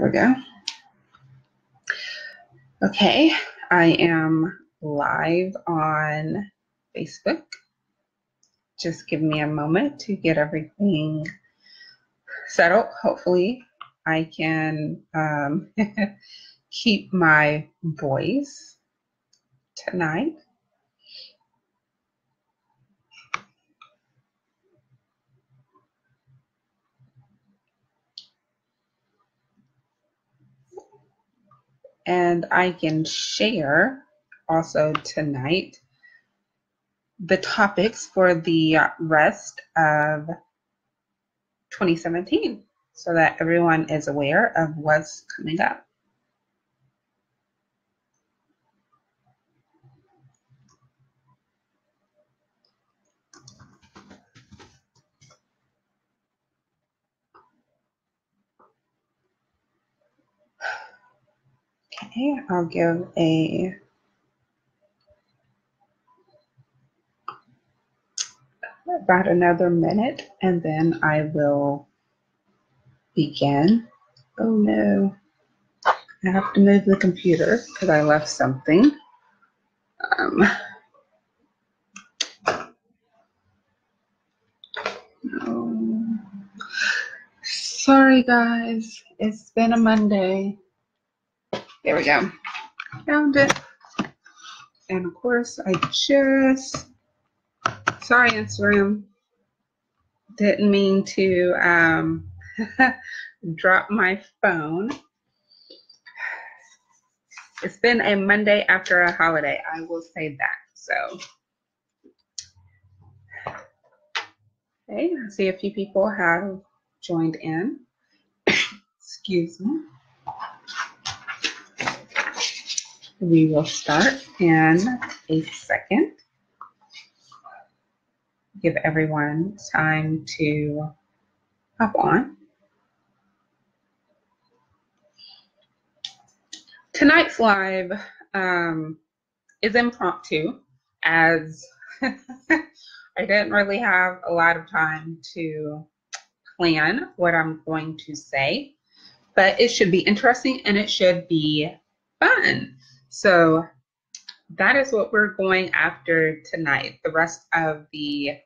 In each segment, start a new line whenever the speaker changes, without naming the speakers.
we go. Okay, I am live on Facebook. Just give me a moment to get everything settled. Hopefully I can keep my voice tonight. And I can share also tonight the topics for the rest of 2017 so that everyone is aware of what's coming up. Okay, I'll give about another minute and then I will begin. Oh no, I have to move the computer because I left something. No. Sorry guys, it's been a Monday. There we go. Found it. And of course, sorry Instagram, didn't mean to drop my phone. It's been a Monday after a holiday, I will say that. So, okay, I see a few people have joined in. Excuse me. We will start in a second. Give everyone time to hop on. Tonight's live is impromptu, as I didn't really have a lot of time to plan what I'm going to say, but it should be interesting and it should be fun. So that is what we're going after tonight. The rest of the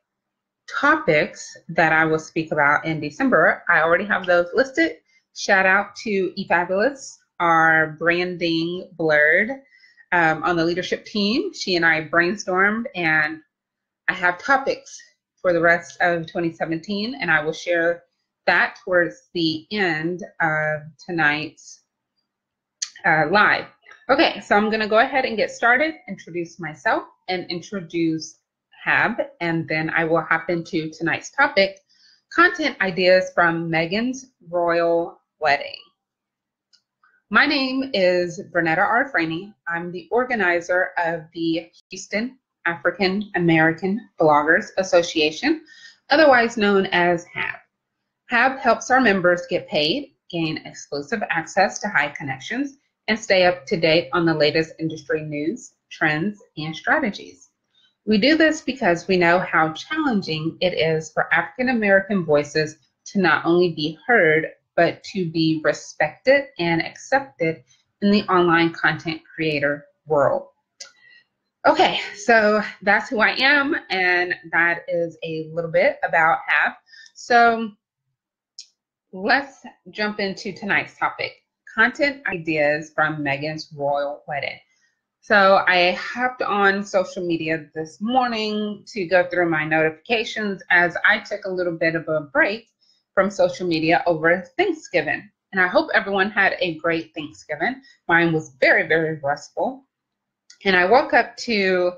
topics that I will speak about in December, I already have those listed. Shout out to eFabulous, our branding blurred on the leadership team. She and I brainstormed and I have topics for the rest of 2017 and I will share that towards the end of tonight's live. Okay, so I'm going to go ahead and get started, introduce myself and introduce Hab, and then I will hop into tonight's topic, content ideas from Meghan's royal wedding. My name is Bernetta R. Franey. I'm the organizer of the Houston African American Bloggers Association, otherwise known as HAB. HAB helps our members get paid, gain exclusive access to high connections, and stay up to date on the latest industry news, trends, and strategies. We do this because we know how challenging it is for African American voices to not only be heard, but to be respected and accepted in the online content creator world. Okay, so that's who I am, and that is a little bit about HAB. So let's jump into tonight's topic, content ideas from Meghan's royal wedding. So I hopped on social media this morning to go through my notifications as I took a little bit of a break from social media over Thanksgiving. And I hope everyone had a great Thanksgiving. Mine was very, very restful. And I woke up to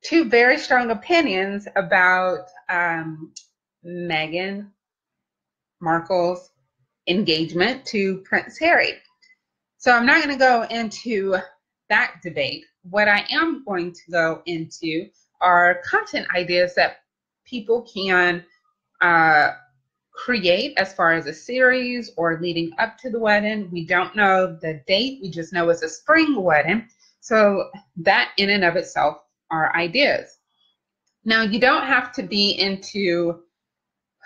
two very strong opinions about Meghan Markle's engagement to Prince Harry. So I'm not going to go into that debate. What I am going to go into are content ideas that people can create as far as a series or leading up to the wedding. We don't know the date. We just know it's a spring wedding. So that in and of itself are ideas. Now, you don't have to be into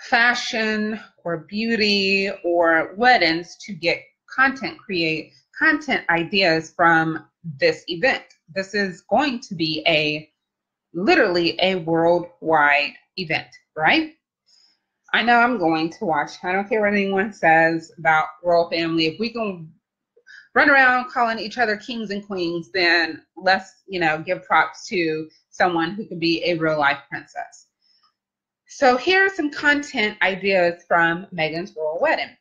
fashion or beauty or weddings to get create content ideas from this event. This is going to be literally a worldwide event, right? I know I'm going to watch. I don't care what anyone says about royal family. If we can run around calling each other kings and queens, then let's, give props to someone who could be a real life princess. So here are some content ideas from Meghan's royal wedding.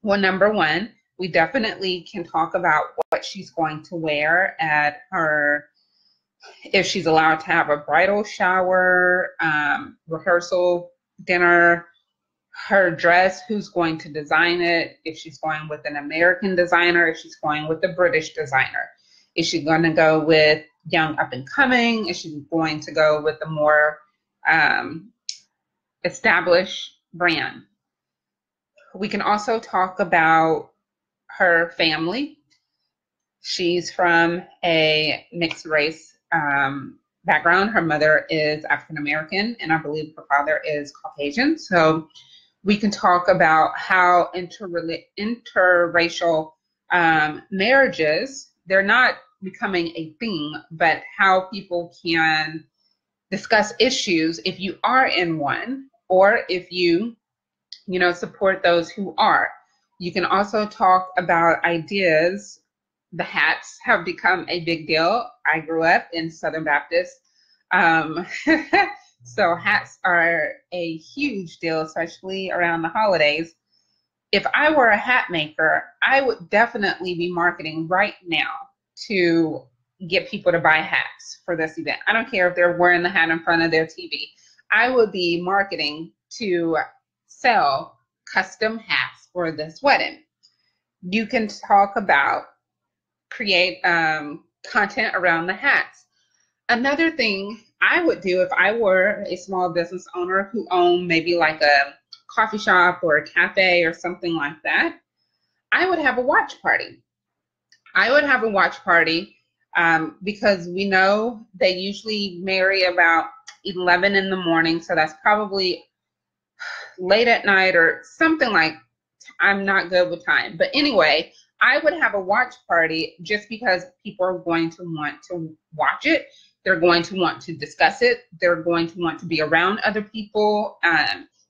Well, number one, we definitely can talk about what she's going to wear at her, if she's allowed to have a bridal shower, rehearsal, dinner, her dress, who's going to design it, if she's going with an American designer, if she's going with a British designer. Is she going to go with young up and coming? Is she going to go with a more established brand? We can also talk about her family. She's from a mixed race background. Her mother is African American, and I believe her father is Caucasian. So we can talk about how interracial marriages, they're not becoming a thing, but how people can discuss issues if you are in one, or if you support those who are. You can also talk about ideas. The hats have become a big deal. I grew up in Southern Baptist. So hats are a huge deal, especially around the holidays. If I were a hat maker, I would definitely be marketing right now to get people to buy hats for this event. I don't care if they're wearing the hat in front of their TV. I would be marketing to sell custom hats for this wedding. You can talk about create content around the hats. Another thing I would do if I were a small business owner who owned maybe like a coffee shop or a cafe or something like that, I would have a watch party. I would have a watch party because we know they usually marry about 11 in the morning. So that's probably late at night or something like, I'm not good with time. But anyway, I would have a watch party just because people are going to want to watch it. They're going to want to discuss it. They're going to want to be around other people,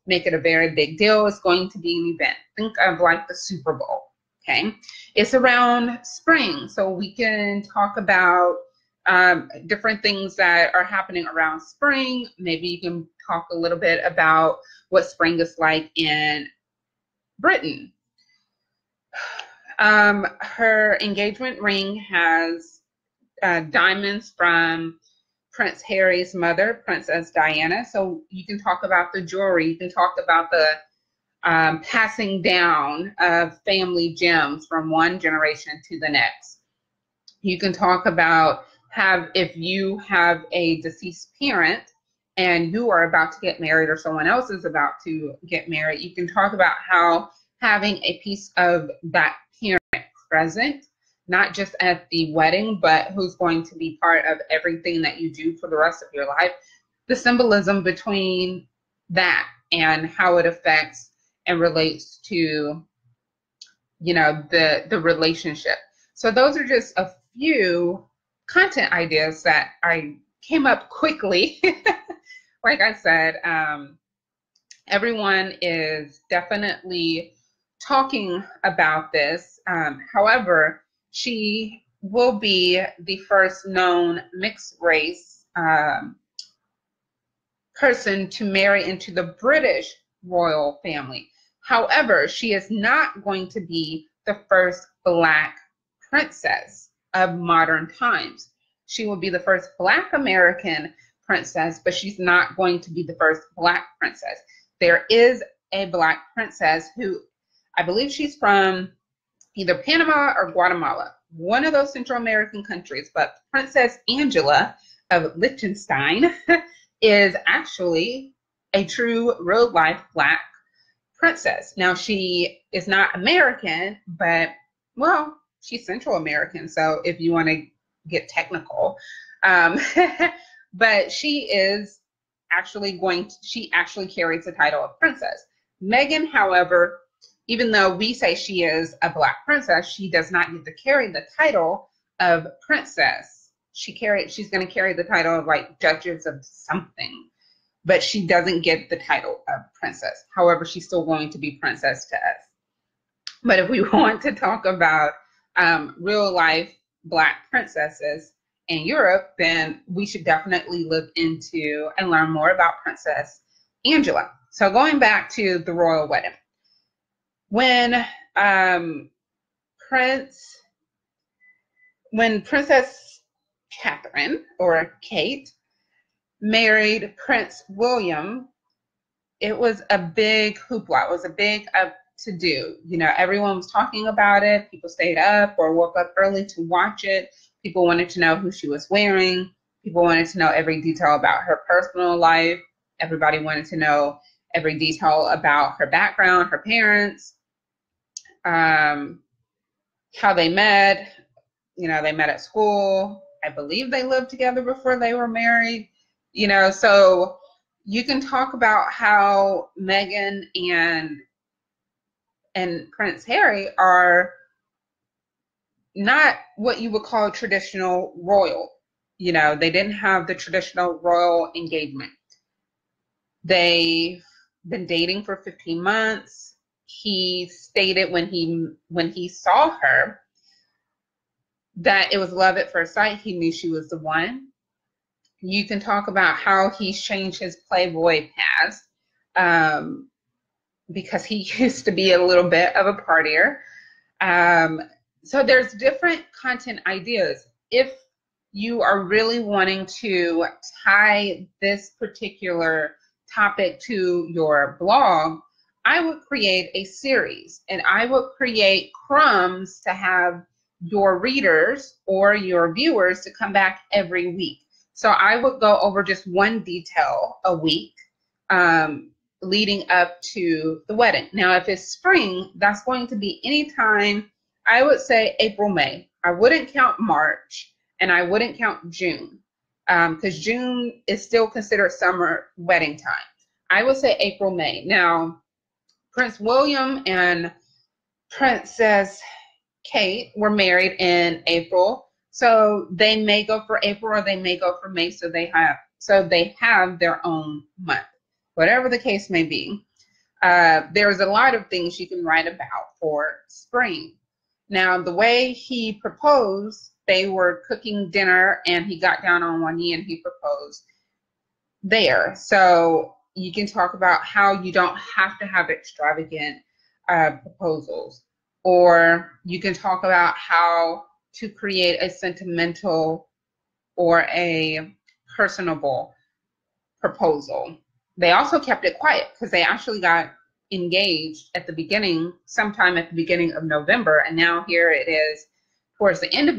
make it a very big deal. It's going to be an event. Think of like the Super Bowl, okay? It's around spring, so we can talk about different things that are happening around spring. Maybe you can talk a little bit about what spring is like in Britain. Her engagement ring has diamonds from Prince Harry's mother, Princess Diana. So you can talk about the jewelry. You can talk about the passing down of family gems from one generation to the next. You can talk about if you have a deceased parent and you are about to get married or someone else is about to get married, you can talk about how having a piece of that parent present, not just at the wedding, but who's going to be part of everything that you do for the rest of your life, the symbolism between that and how it affects and relates to, the relationship. So those are just a few content ideas that I came up quickly. Like I said, everyone is definitely talking about this. However, she will be the first known mixed race person to marry into the British royal family. However, she is not going to be the first Black princess of modern times. She will be the first Black American princess, but she's not going to be the first Black princess. There is a Black princess who, I believe she's from either Panama or Guatemala, one of those Central American countries, but Princess Angela of Liechtenstein is actually a true real life Black princess. Now, she is not American, but, well, she's Central American, so if you want to get technical. But she actually carries the title of princess. Meghan, however, even though we say she is a Black princess, she does not get to carry the title of princess. She's going to carry the title of like Duchess of something, but she doesn't get the title of princess. However, she's still going to be princess to us. But if we want to talk about real life Black princesses in Europe, then we should definitely look into and learn more about Princess Angela. So going back to the royal wedding, when Princess Catherine or Kate married Prince William, it was a big hoopla. It was a big to do. You know, everyone was talking about it. People stayed up or woke up early to watch it. People wanted to know who she was wearing. People wanted to know every detail about her personal life. Everybody wanted to know every detail about her background, her parents, how they met. You know, they met at school. I believe they lived together before they were married. You know, so you can talk about how Meghan and Prince Harry are not what you would call traditional royal. You know, they didn't have the traditional royal engagement. They've been dating for 15 months. He stated when he saw her that it was love at first sight. He knew she was the one. You can talk about how he's changed his Playboy past because he used to be a little bit of a partier. So there's different content ideas. If you are really wanting to tie this particular topic to your blog, I would create a series and I would create crumbs to have your readers or your viewers to come back every week. So I would go over just one detail a week leading up to the wedding. Now, if it's spring, that's going to be anytime, I would say April, May. I wouldn't count March and I wouldn't count June because June is still considered summer wedding time. I would say April, May. Now, Prince William and Princess Kate were married in April. So they may go for April or they may go for May. So they have their own month, whatever the case may be. There's a lot of things you can write about for spring. Now, the way he proposed, they were cooking dinner and he got down on one knee and he proposed there. So you can talk about how you don't have to have extravagant proposals, or you can talk about how to create a sentimental or a personable proposal. They also kept it quiet because they actually got engaged sometime at the beginning of November, and now here it is towards the end of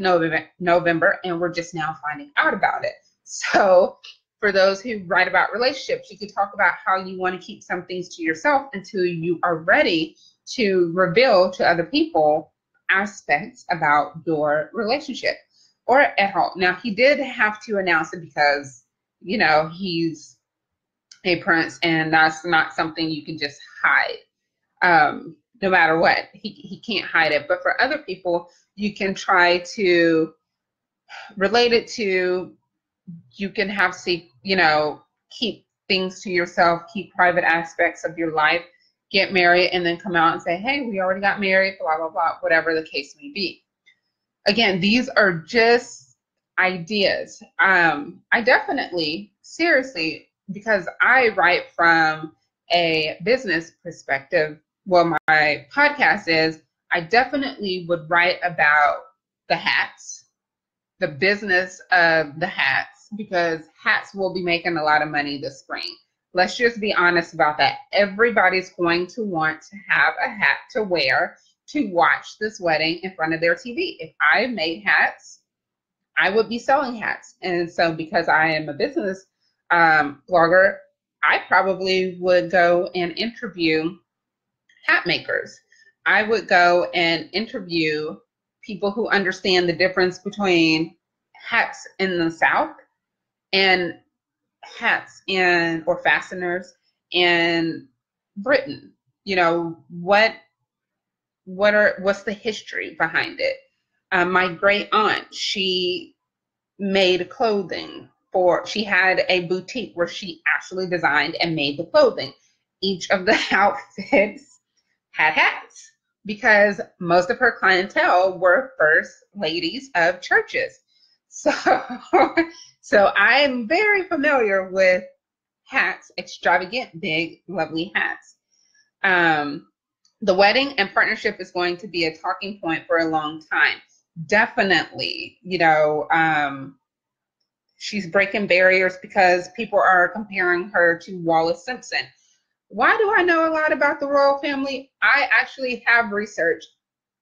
November, and we're just now finding out about it. So for those who write about relationships, you can talk about how you want to keep some things to yourself until you are ready to reveal to other people aspects about your relationship or at all. Now, he did have to announce it because, you know, he's a prince and that's not something you can just hide. No matter what, he can't hide it. But for other people, you can try to relate it to, you can have, keep things to yourself, keep private aspects of your life, get married, and then come out and say, hey, we already got married, blah, blah, blah, whatever the case may be. Again, these are just ideas. I definitely, seriously, because I write from a business perspective, well, my podcast is, I definitely would write about the hats, the business of the hats, because hats will be making a lot of money this spring. Let's just be honest about that. Everybody's going to want to have a hat to wear to watch this wedding in front of their TV. If I made hats, I would be selling hats. And so because I am a business blogger, I probably would go and interview hat makers. I would go and interview people who understand the difference between hats in the South and hats or fasteners in Britain. You know, what what's the history behind it? My great aunt, she made clothing she had a boutique where she actually designed and made the clothing. Each of the outfits had hats because most of her clientele were first ladies of churches. So, so I'm very familiar with hats, extravagant, big, lovely hats. The wedding and partnership is going to be a talking point for a long time. Definitely, she's breaking barriers because people are comparing her to Wallis Simpson. Why do I know a lot about the royal family? I actually have researched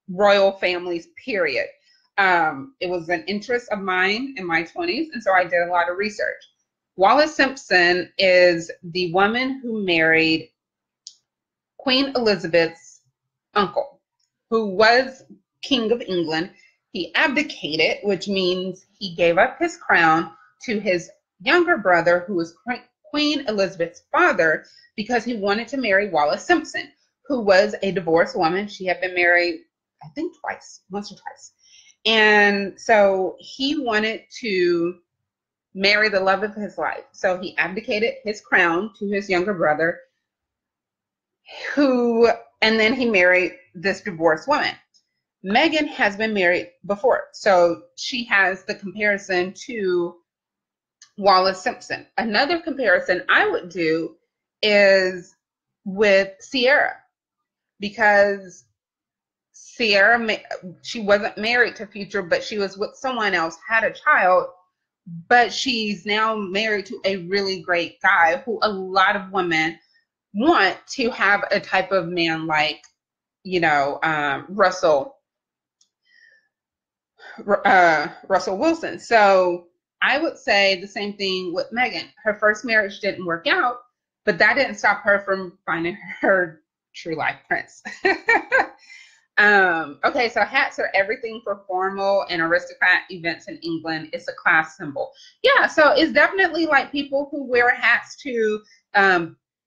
royal families, period. It was an interest of mine in my 20s, and so I did a lot of research. Wallis Simpson is the woman who married Queen Elizabeth's uncle, who was King of England. He abdicated, which means he gave up his crown to his younger brother, who was Queen Elizabeth's father, because he wanted to marry Wallis Simpson, who was a divorced woman. She had been married, I think, once or twice. And so he wanted to marry the love of his life. So he abdicated his crown to his younger brother, and then he married this divorced woman. Meghan has been married before, so she has the comparison to Wallis Simpson. Another comparison I would do is with Sierra, because Sierra, she wasn't married to Future, but she was with someone else, had a child, but she's now married to a really great guy who a lot of women want to have a type of man like, Russell Wilson. So I would say the same thing with Meghan. Her first marriage didn't work out, but that didn't stop her from finding her true life prince. Okay, so hats are everything for formal and aristocrat events in England. It's a class symbol. Yeah, so it's definitely like people who wear hats to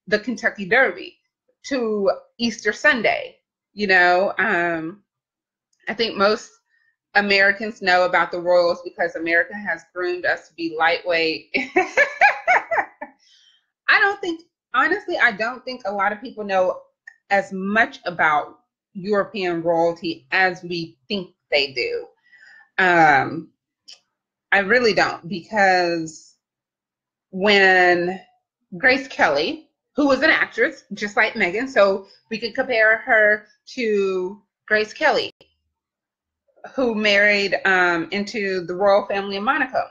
the Kentucky Derby, to Easter Sunday. I think most Americans know about the royals because America has groomed us to be lightweight. I don't think a lot of people know as much about European royalty as we think they do. I really don't, because when Grace Kelly, who was an actress, just like Meghan, so we could compare her to Grace Kelly, who married into the royal family of Monaco.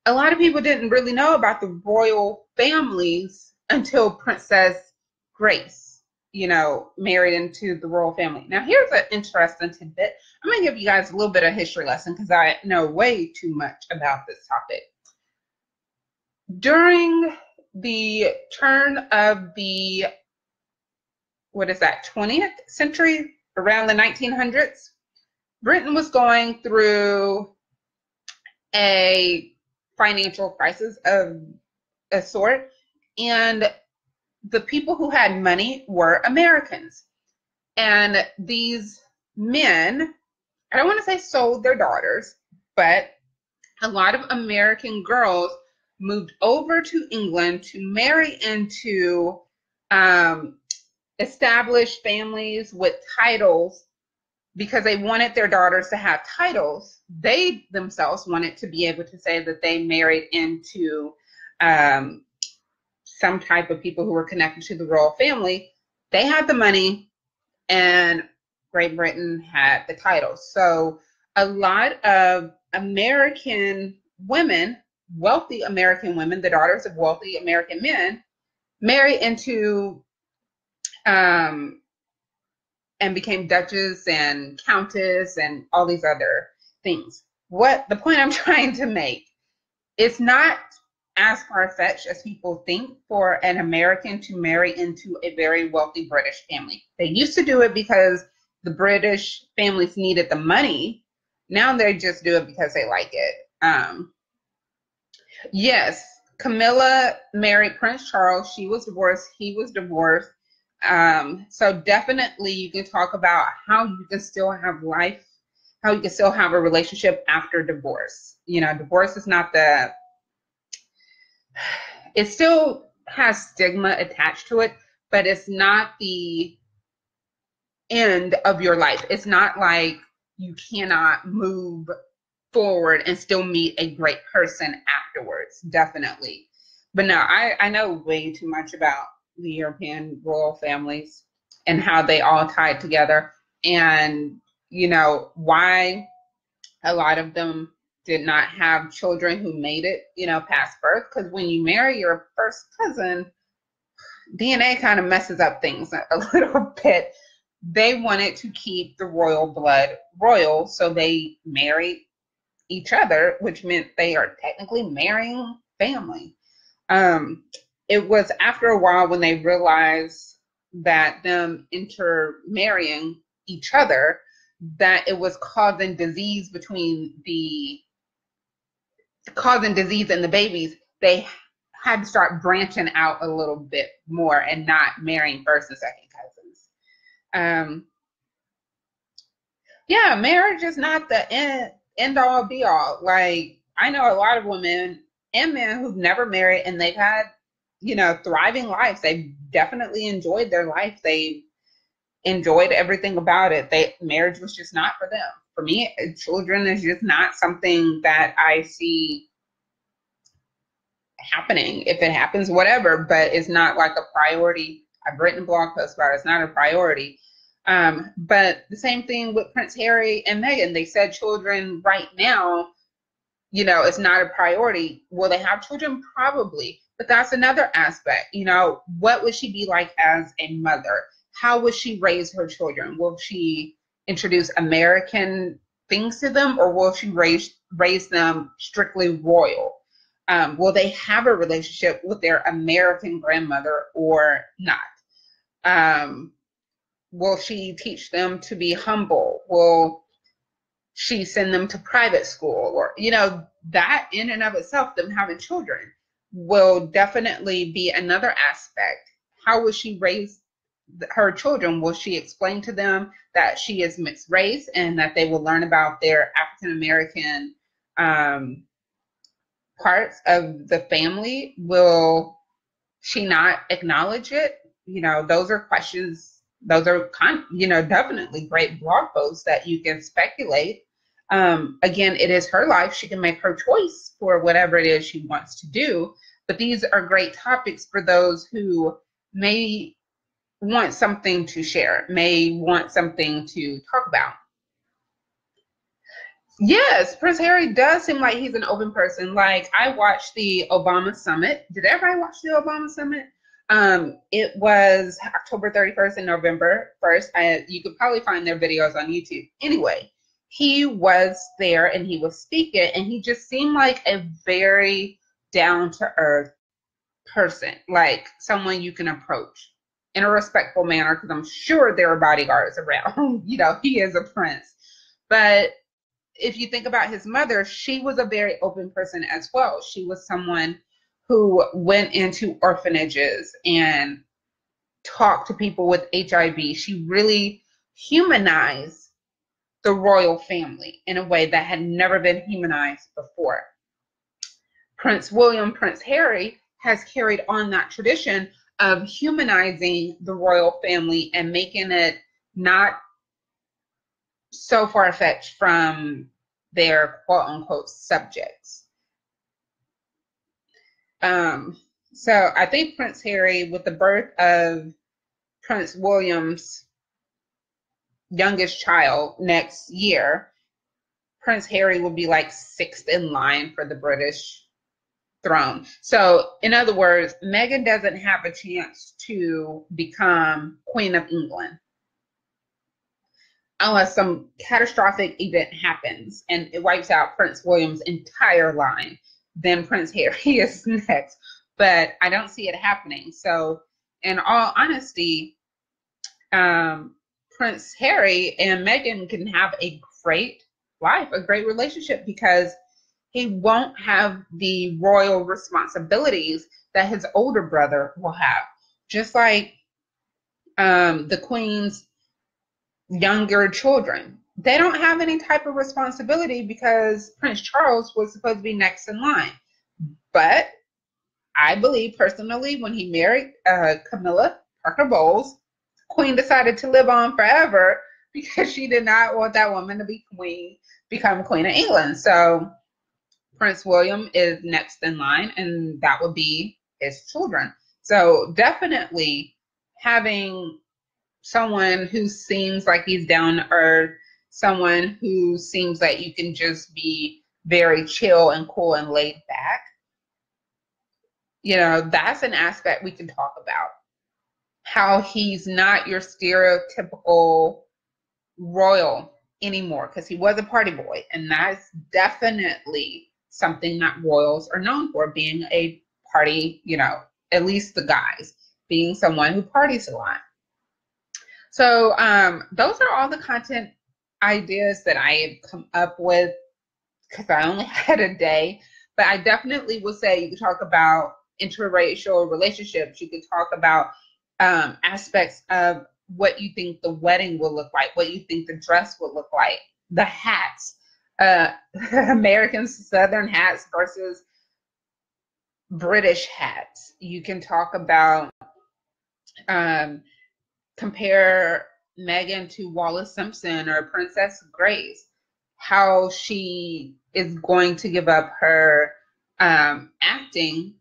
A lot of people didn't really know about the royal families until Princess Grace, married into the royal family. Now, here's an interesting tidbit. I'm going to give you guys a little bit of history lesson because I know way too much about this topic. During the turn of the, 20th century, around the 1900s, Britain was going through a financial crisis of a sort, and the people who had money were Americans. And these men, I don't want to say sold their daughters, but a lot of American girls moved over to England to marry into established families with titles because they wanted their daughters to have titles. They themselves wanted to be able to say that they married into some type of people who were connected to the royal family. They had the money, and Great Britain had the titles. So a lot of American women, wealthy American women, the daughters of wealthy American men, marry into and became duchess and countess and all these other things. What the point I'm trying to make, it's not as far-fetched as people think for an American to marry into a very wealthy British family. They used to do it because the British families needed the money. Now they just do it because they like it. Yes, Camilla married Prince Charles. She was divorced. He was divorced. So definitely you can talk about how you can still have life, how you can still have a relationship after divorce. You know, divorce is not the, it still has stigma attached to it, but it's not the end of your life. It's not like you cannot move forward and still meet a great person afterwards. Definitely. But no, I know way too much about the European royal families and how they all tied together, and you know why a lot of them did not have children who made it, you know, past birth. Because when you marry your first cousin, DNA kind of messes up things a little bit. They wanted to keep the royal blood royal, so they married each other, which meant they are technically marrying family. Um, it was after a while when they realized that them intermarrying each other, that it was causing disease in the babies. They had to start branching out a little bit more and not marrying first and second cousins. Um, yeah, marriage is not the end all be all. Like, I know a lot of women and men who've never married and they've had, you know, thriving lives. They've definitely enjoyed their life. They enjoyed everything about it. Marriage was just not for them. For me, children is just not something that I see happening. If it happens, whatever, but it's not like a priority. I've written blog posts about it. It's not a priority. But the same thing with Prince Harry and Meghan. They said children right now, you know, it's not a priority. Will they have children? Probably. But that's another aspect. You know, what would she be like as a mother? How would she raise her children? Will she introduce American things to them, or will she raise them strictly royal? Will they have a relationship with their American grandmother or not? Will she teach them to be humble? Will she send them to private school? Or, you know, that in and of itself, them having children, will definitely be another aspect. How will she raise her children? Will she explain to them that she is mixed race and that they will learn about their African American parts of the family? Will she not acknowledge it? You know, those are questions. Those are, you know, definitely great blog posts that you can speculate. Again, it is her life. She can make her choice for whatever it is she wants to do. But these are great topics for those who may want something to share, may want something to talk about. Yes, Prince Harry does seem like he's an open person. Like, I watched the Obama summit. Did everybody watch the Obama summit? It was October 31st and November 1st. You could probably find their videos on YouTube. Anyway, he was there and he was speaking, and he just seemed like a very down to earth person, like someone you can approach in a respectful manner, because I'm sure there are bodyguards around. You know, he is a prince. But if you think about his mother, she was a very open person as well. She was someone who went into orphanages and talked to people with HIV. She really humanized the royal family in a way that had never been humanized before. Prince William, Prince Harry has carried on that tradition of humanizing the royal family and making it not so far-fetched from their quote-unquote subjects. So I think Prince Harry, with the birth of Prince William's youngest child next year, Prince Harry will be like 6th in line for the British throne. So in other words, Meghan doesn't have a chance to become Queen of England unless some catastrophic event happens and it wipes out Prince William's entire line. Then Prince Harry is next. But I don't see it happening. So in all honesty, Prince Harry and Meghan can have a great life, a great relationship, because he won't have the royal responsibilities that his older brother will have. Just like the queen's younger children. They don't have any type of responsibility because Prince Charles was supposed to be next in line. But I believe personally, when he married Camilla Parker Bowles, Queen decided to live on forever because she did not want that woman to become Queen of England. So Prince William is next in line, and that would be his children. So definitely having someone who seems like he's down to earth, someone who seems like you can just be very chill and cool and laid back, that's an aspect we can talk about. How he's not your stereotypical royal anymore, because he was a party boy, and that's definitely something that royals are known for, being a party, at least the guys, being someone who parties a lot. So those are all the content ideas that I have come up with because I only had a day. But I definitely would say you could talk about interracial relationships. You could talk about aspects of what you think the wedding will look like, what you think the dress will look like, the hats, American Southern hats versus British hats. You can talk about compare Meghan to Wallis Simpson or Princess Grace, how she is going to give up her acting.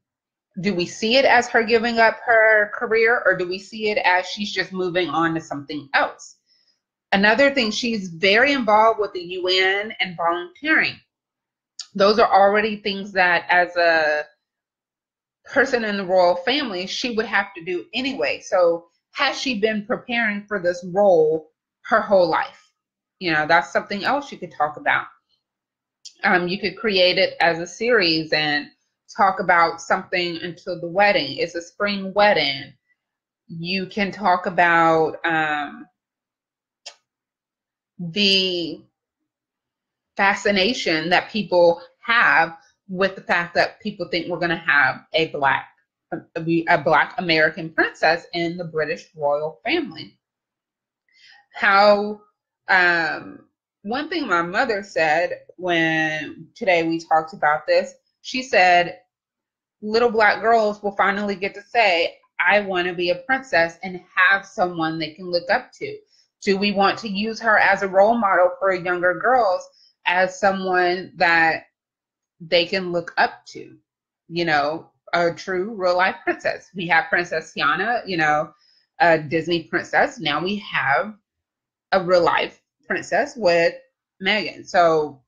Do we see it as her giving up her career, or do we see it as she's just moving on to something else? Another thing, she's very involved with the UN and volunteering. Those are already things that as a person in the royal family, she would have to do anyway. So has she been preparing for this role her whole life? That's something else you could talk about. You could create it as a series and talk about something until the wedding. It's a spring wedding. You can talk about the fascination that people have with the fact that people think we're going to have a black American princess in the British royal family. How one thing my mother said when today we talked about this, she said, little black girls will finally get to say, I want to be a princess and have someone they can look up to. Do we want to use her as a role model for younger girls, as someone that they can look up to? A true real life princess. We have Princess Tiana, a Disney princess. Now we have a real life princess with Meghan. So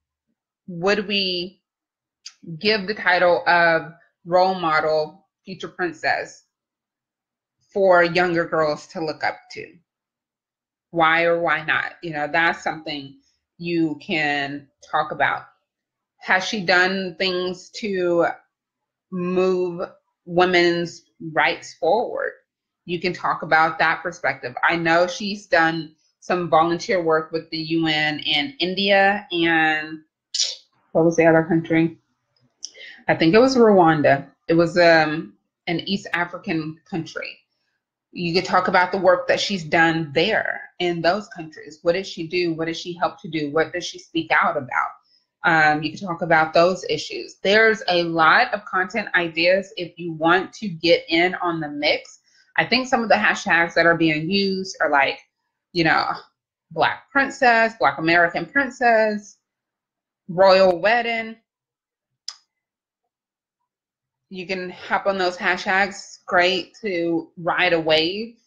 would we give the title of role model future princess for younger girls to look up to? Why or why not? That's something you can talk about. Has she done things to move women's rights forward? You can talk about that perspective. I know she's done some volunteer work with the UN in India, and what was the other country? I think it was Rwanda. It was an East African country. You could talk about the work that she's done there in those countries. What did she do? What did she help to do? What does she speak out about? You can talk about those issues. There's a lot of content ideas if you want to get in on the mix. I think some of the hashtags that are being used are like, Black Princess, Black American Princess, Royal Wedding. You can hop on those hashtags. Great to ride a wave.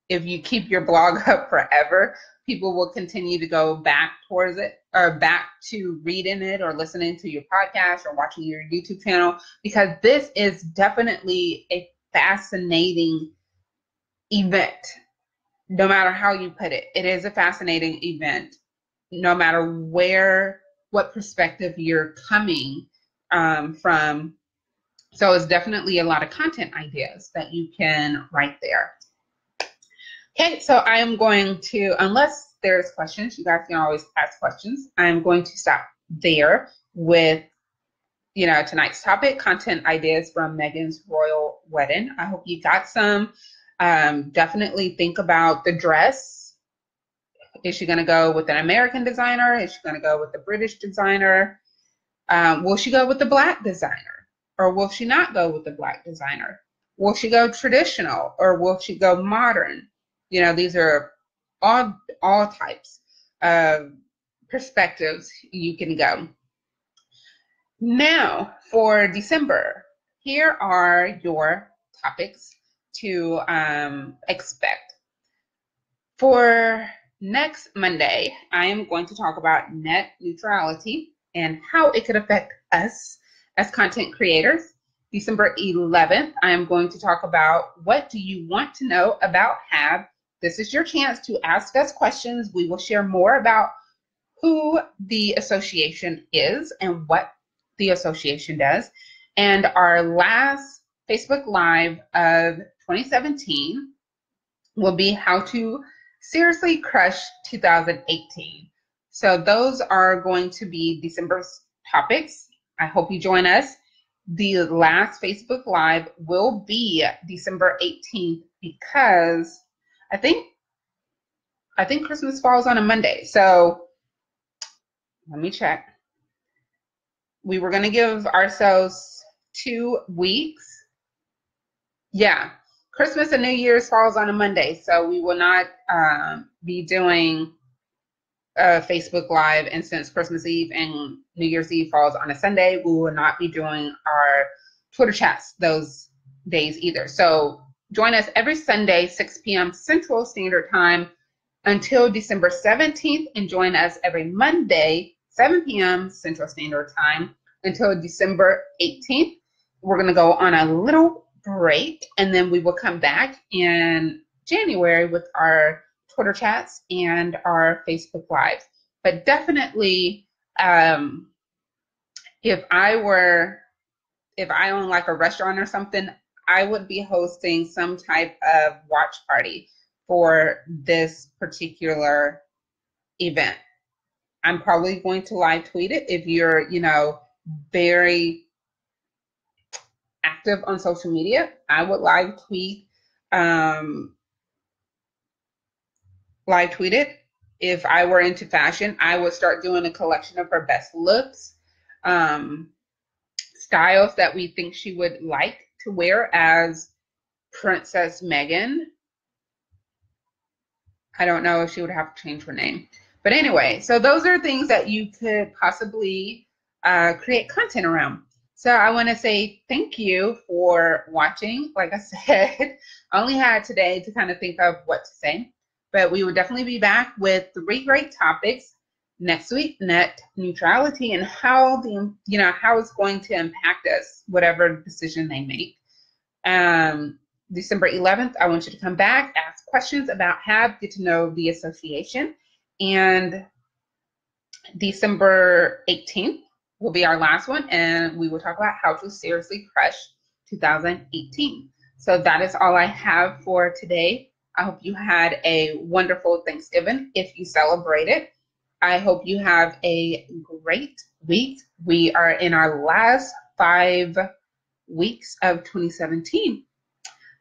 If you keep your blog up forever, people will continue to go back towards it, or back to reading it or listening to your podcast or watching your YouTube channel, because this is definitely a fascinating event. No matter how you put it, it is a fascinating event, no matter what perspective you're coming from. So it's definitely a lot of content ideas that you can write there. Okay, so I am going to, unless there's questions, you guys can always ask questions. I'm going to stop there with, tonight's topic, content ideas from Meghan's royal wedding. I hope you got some. Definitely think about the dress. Is she going to go with an American designer? Is she going to go with the British designer? Will she go with the black designer? Or will she not go with the black designer? Will she go traditional or will she go modern? These are all types of perspectives you can go. Now, for December, here are your topics to expect. For next Monday, I am going to talk about net neutrality and how it could affect us as content creators. December 11th, I am going to talk about what do you want to know about HAB. This is your chance to ask us questions. We will share more about who the association is and what the association does. And our last Facebook Live of 2017 will be how to seriously crush 2018. So those are going to be December's topics. I hope you join us. The last Facebook Live will be December 18th because I think Christmas falls on a Monday. So let me check. We were going to give ourselves 2 weeks. Yeah, Christmas and New Year's falls on a Monday, so we will not be doing a Facebook Live. And since Christmas Eve and New Year's Eve falls on a Sunday, we will not be doing our Twitter chats those days either. So join us every Sunday, 6 p.m. Central Standard Time until December 17th, and join us every Monday, 7 p.m. Central Standard Time until December 18th. We're going to go on a little break, and then we will come back in January with our Twitter chats and our Facebook Lives. But definitely, if I own like a restaurant or something, I would be hosting some type of watch party for this particular event. I'm probably going to live tweet it. If you're, very active on social media, I would live tweet it. If I were into fashion, I would start doing a collection of her best looks, styles that we think she would like to wear as Princess Meghan. I don't know if she would have to change her name. But anyway, so those are things that you could possibly create content around. So I want to say thank you for watching. Like I said, I only had today to kind of think of what to say, but we will definitely be back with 3 great topics next week: net neutrality and how it's going to impact us, whatever decision they make. December 11th, I want you to come back, ask questions about HAB, get to know the association. And December 18th will be our last one, and we will talk about how to seriously crush 2018. So that is all I have for today. I hope you had a wonderful Thanksgiving if you celebrate it. I hope you have a great week. We are in our last 5 weeks of 2017.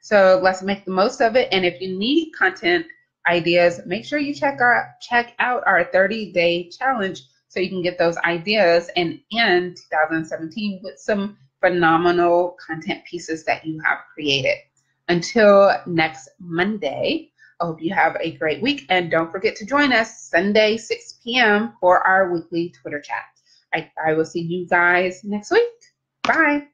So let's make the most of it. And if you need content ideas, make sure you check out our 30-day challenge so you can get those ideas and end 2017 with some phenomenal content pieces that you have created. Until next Monday, I hope you have a great week, and don't forget to join us Sunday, 6 p.m. for our weekly Twitter chat. I will see you guys next week. Bye.